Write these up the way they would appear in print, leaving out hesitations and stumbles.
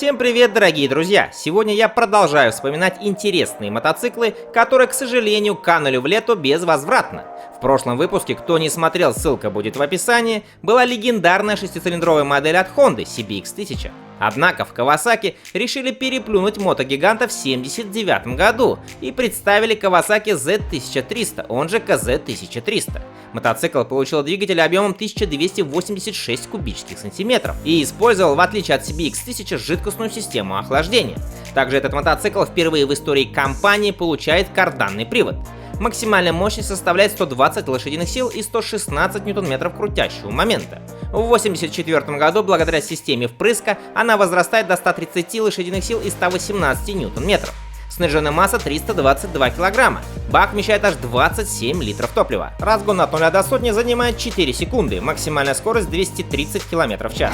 Всем привет, дорогие друзья! Сегодня я продолжаю вспоминать интересные мотоциклы, которые, к сожалению, канули в лету безвозвратно. В прошлом выпуске, кто не смотрел, ссылка будет в описании, была легендарная шестицилиндровая модель от Honda CBX-1000. Однако в Kawasaki решили переплюнуть мотогиганта в 1979 году и представили Kawasaki Z1300, он же KZ1300. Мотоцикл получил двигатель объемом 1286 кубических сантиметров и использовал, в отличие от CBX-1000, жидкостную систему охлаждения. Также этот мотоцикл впервые в истории компании получает карданный привод. Максимальная мощность составляет 120 лошадиных сил и 116 ньютон-метров крутящего момента. В 1984 году, благодаря системе впрыска, она возрастает до 130 лошадиных сил и 118 ньютон-метров. Снаряженная масса 322 килограмма. Бак вмещает аж 27 литров топлива. Разгон от 0 до сотни занимает 4 секунды. Максимальная скорость 230 км в час.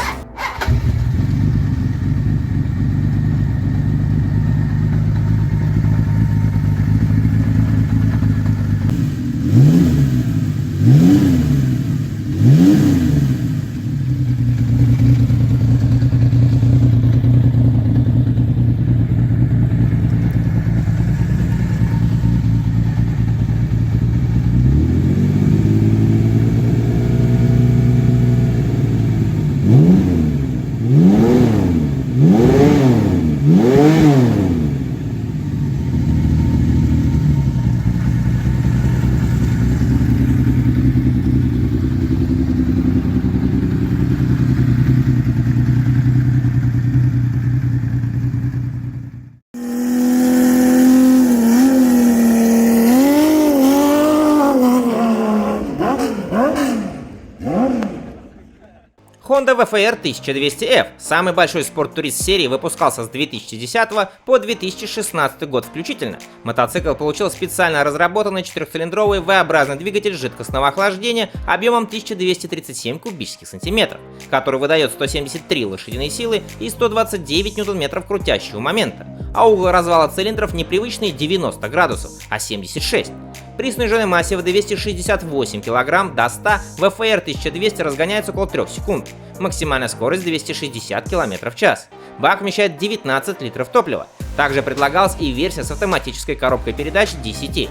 Honda VFR 1200F, самый большой спорттурист серии, выпускался с 2010 по 2016 год включительно. Мотоцикл получил специально разработанный четырехцилиндровый V-образный двигатель жидкостного охлаждения объемом 1237 кубических сантиметров, который выдает 173 лошадиные силы и 129 ньютон-метров крутящего момента, а угол развала цилиндров непривычные 90 градусов, а 76. При сниженной массе в 268 кг до 100 VFR 1200 разгоняется около 3 секунд. Максимальная скорость 260 км в час. Бак вмещает 19 литров топлива. Также предлагалась и версия с автоматической коробкой передач DCT.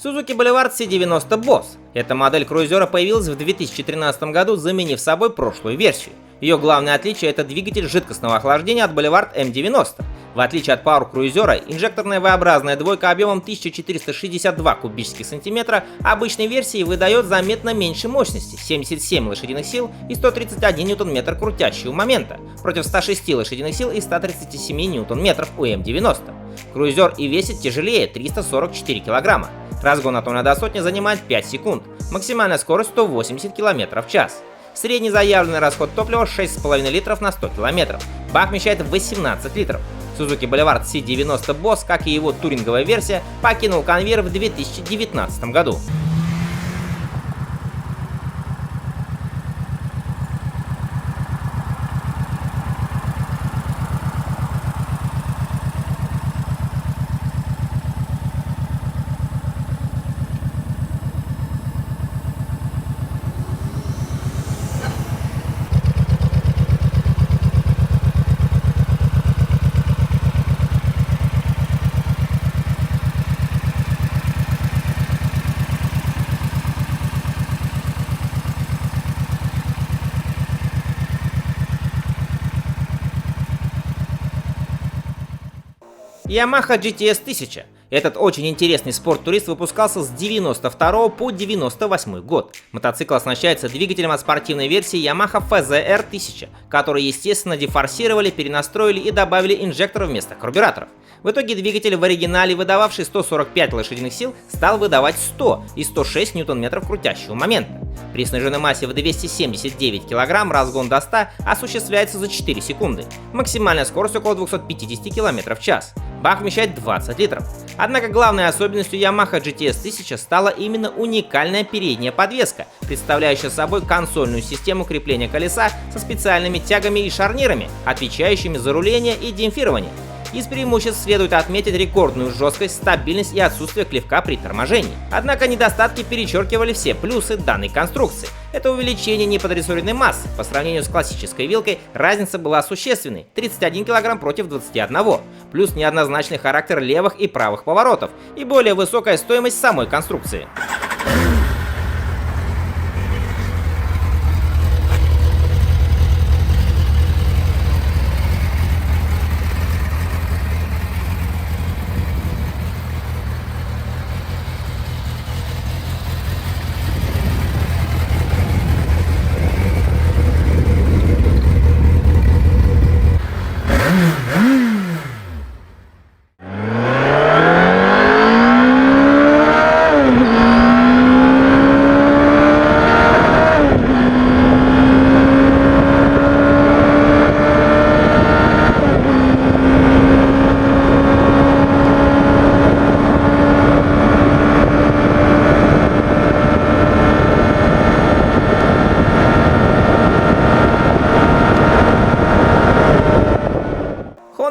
Suzuki Boulevard C90 Boss. Эта модель круизера появилась в 2013 году, заменив собой прошлую версию. Ее главное отличие — это двигатель жидкостного охлаждения от Boulevard M90. В отличие от Power круизера, инжекторная V-образная двойка объемом 1462 кубических сантиметра обычной версии выдает заметно меньше мощности — 77 лошадиных сил и 131 ньютон-метр крутящего момента, против 106 лошадиных сил и 137 ньютон-метров у M90. Круизер и весит тяжелее — 344 килограмма. Разгон от 0 до сотни занимает 5 секунд, максимальная скорость 180 км в час. Средний заявленный расход топлива 6,5 литров на 100 км. Бак вмещает 18 литров. Suzuki Boulevard C90 Boss, как и его туринговая версия, покинул конвейер в 2019 году. Yamaha GTS 1000. Этот очень интересный спорт-турист выпускался с 92 по 98 год. Мотоцикл оснащается двигателем от спортивной версии Yamaha FZR 1000, который, естественно, дефорсировали, перенастроили и добавили инжектор вместо карбюраторов. В итоге двигатель в оригинале, выдававший 145 лошадиных сил, стал выдавать 100 и 106 ньютон-метров крутящего момента. При сниженной массе в 279 кг разгон до 100 осуществляется за 4 секунды. Максимальная скорость около 250 км в час. Бак вмещает 20 литров. Однако главной особенностью Yamaha GTS 1000 стала именно уникальная передняя подвеска, представляющая собой консольную систему крепления колеса со специальными тягами и шарнирами, отвечающими за руление и демпфирование. Из преимуществ следует отметить рекордную жесткость, стабильность и отсутствие клевка при торможении. Однако недостатки перечеркивали все плюсы данной конструкции. Это увеличение неподрессоренной массы. По сравнению с классической вилкой разница была существенной – 31 кг против 21, плюс неоднозначный характер левых и правых поворотов и более высокая стоимость самой конструкции.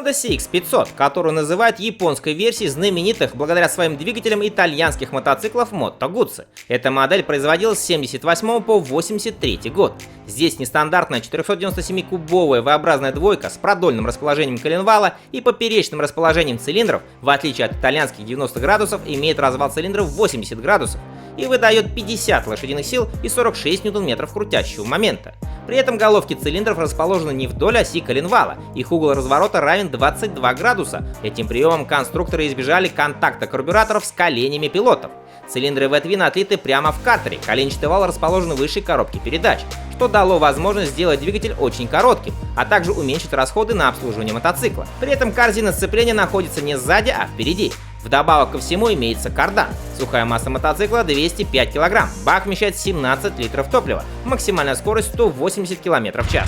Honda CX-500, которую называют японской версией знаменитых благодаря своим двигателям итальянских мотоциклов Moto Guzzi. Эта модель производилась с 78 по 83 год. Здесь нестандартная 497-кубовая V-образная двойка с продольным расположением коленвала и поперечным расположением цилиндров, в отличие от итальянских 90 градусов, имеет развал цилиндров 80 градусов и выдает 50 лошадиных сил и 46 ньютон-метров крутящего момента. При этом головки цилиндров расположены не вдоль оси коленвала, их угол разворота равен 22 градуса. Этим приемом конструкторы избежали контакта карбюраторов с коленями пилотов. Цилиндры V-Twin отлиты прямо в картере, коленчатый вал расположен выше коробки передач, что дало возможность сделать двигатель очень коротким, а также уменьшить расходы на обслуживание мотоцикла. При этом корзина сцепления находится не сзади, а впереди. Вдобавок ко всему имеется кардан. Сухая масса мотоцикла 205 кг, бак вмещает 17 литров топлива, максимальная скорость 180 км в час.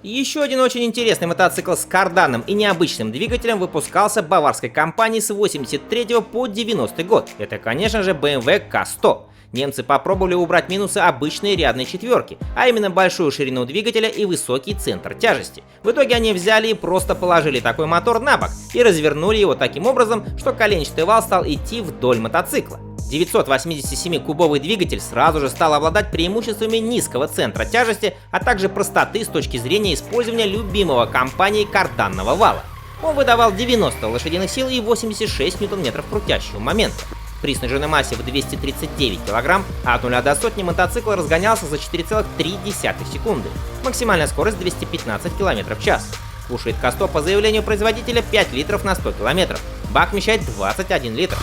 Еще один очень интересный мотоцикл с карданом и необычным двигателем выпускался баварской компанией с 83 по 90 год. Это, конечно же, BMW K100. Немцы попробовали убрать минусы обычной рядной четверки, а именно большую ширину двигателя и высокий центр тяжести. В итоге они взяли и просто положили такой мотор на бок и развернули его таким образом, что коленчатый вал стал идти вдоль мотоцикла. 987-кубовый двигатель сразу же стал обладать преимуществами низкого центра тяжести, а также простоты с точки зрения использования любимого компанией карданного вала. Он выдавал 90 лошадиных сил и 86 ньютон-метров крутящего момента. При сниженной массе в 239 кг от 0 до сотни мотоцикл разгонялся за 4,3 секунды. Максимальная скорость 215 км в час. Кушает K100 по заявлению производителя 5 литров на 100 км. Бак вмещает 21 литр.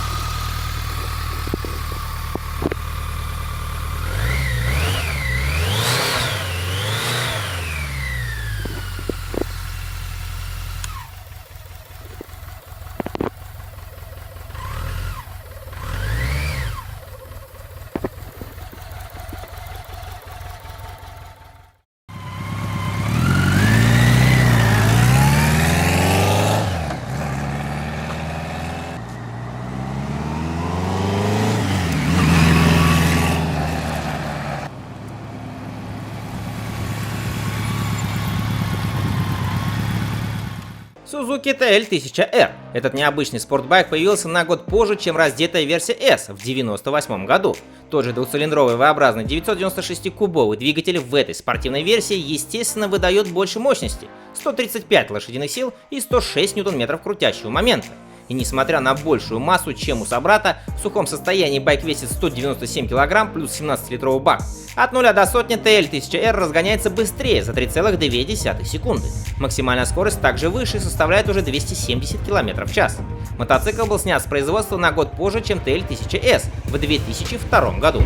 Suzuki TL1000R. Этот необычный спортбайк появился на год позже, чем раздетая версия S в 1998 году. Тот же двухцилиндровый V-образный 996-кубовый двигатель в этой спортивной версии, естественно, выдает больше мощности – 135 лошадиных сил и 106 ньютон-метров крутящего момента. И несмотря на большую массу, чем у собрата, в сухом состоянии байк весит 197 кг плюс 17-литровый бак. От 0 до сотни TL1000R разгоняется быстрее за 3,2 секунды. Максимальная скорость также выше и составляет уже 270 км в час. Мотоцикл был снят с производства на год позже, чем TL1000S в 2002 году.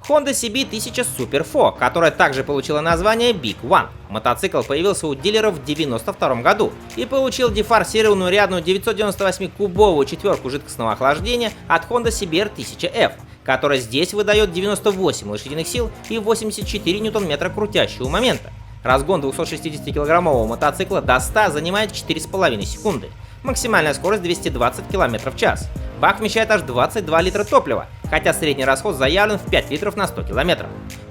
Honda CB1000 Super 4, которая также получила название Big One. Мотоцикл появился у дилеров в 1992 году и получил дефорсированную рядную 998-кубовую четверку жидкостного охлаждения от Honda CBR 1000F, которая здесь выдает 98 лошадиных сил и 84 ньютон-метра крутящего момента. Разгон 260-килограммового мотоцикла до 100 занимает 4,5 секунды. Максимальная скорость 220 км в час. Бак вмещает аж 22 литра топлива, хотя средний расход заявлен в 5 литров на 100 км.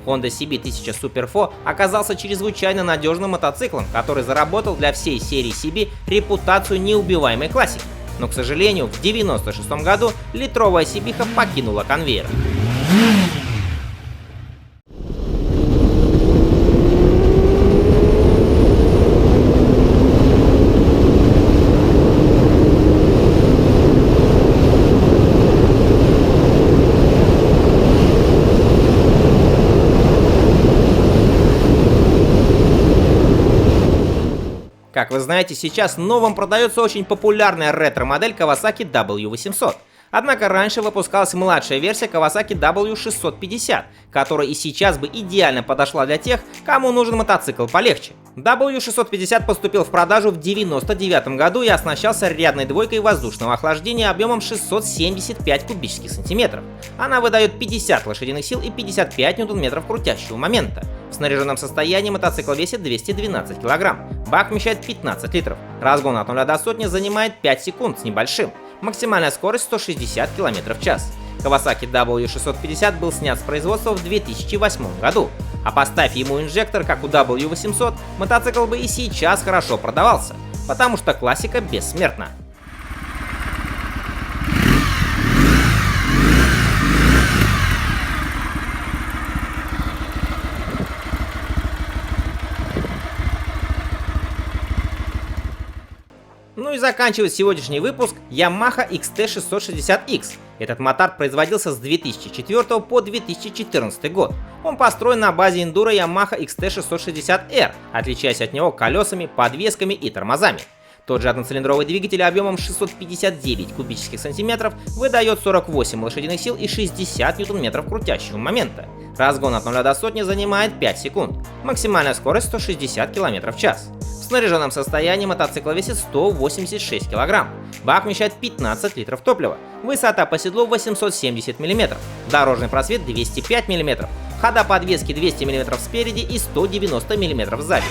Honda CB1000 Super 4 оказался чрезвычайно надежным мотоциклом, который заработал для всей серии CB репутацию неубиваемой классики. Но, к сожалению, в 1996 году литровая CB покинула конвейер. Как вы знаете, сейчас новым продается очень популярная ретро-модель Kawasaki W800. Однако раньше выпускалась младшая версия Kawasaki W650, которая и сейчас бы идеально подошла для тех, кому нужен мотоцикл полегче. W650 поступил в продажу в 1999 году и оснащался рядной двойкой воздушного охлаждения объемом 675 кубических сантиметров. Она выдает 50 лошадиных сил и 55 ньютон-метров крутящего момента. В снаряженном состоянии мотоцикл весит 212 кг. Бак вмещает 15 литров. Разгон от 0 до сотни занимает 5 секунд с небольшим. Максимальная скорость 160 км в час. Kawasaki W650 был снят с производства в 2008 году. А поставь ему инжектор, как у W800, мотоцикл бы и сейчас хорошо продавался, потому что классика бессмертна. Ну и заканчивает сегодняшний выпуск Yamaha XT660X. Этот мотард производился с 2004 по 2014 год. Он построен на базе эндуро Yamaha XT660R, отличаясь от него колесами, подвесками и тормозами. Тот же одноцилиндровый двигатель объемом 659 кубических сантиметров выдает 48 лошадиных сил и 60 ньютон-метров крутящего момента. Разгон от 0 до сотни занимает 5 секунд. Максимальная скорость 160 км в час. В снаряженном состоянии мотоцикл весит 186 кг. Бак вмещает 15 литров топлива. Высота по седлу 870 мм. Дорожный просвет 205 мм. Хода подвески 200 мм спереди и 190 мм сзади.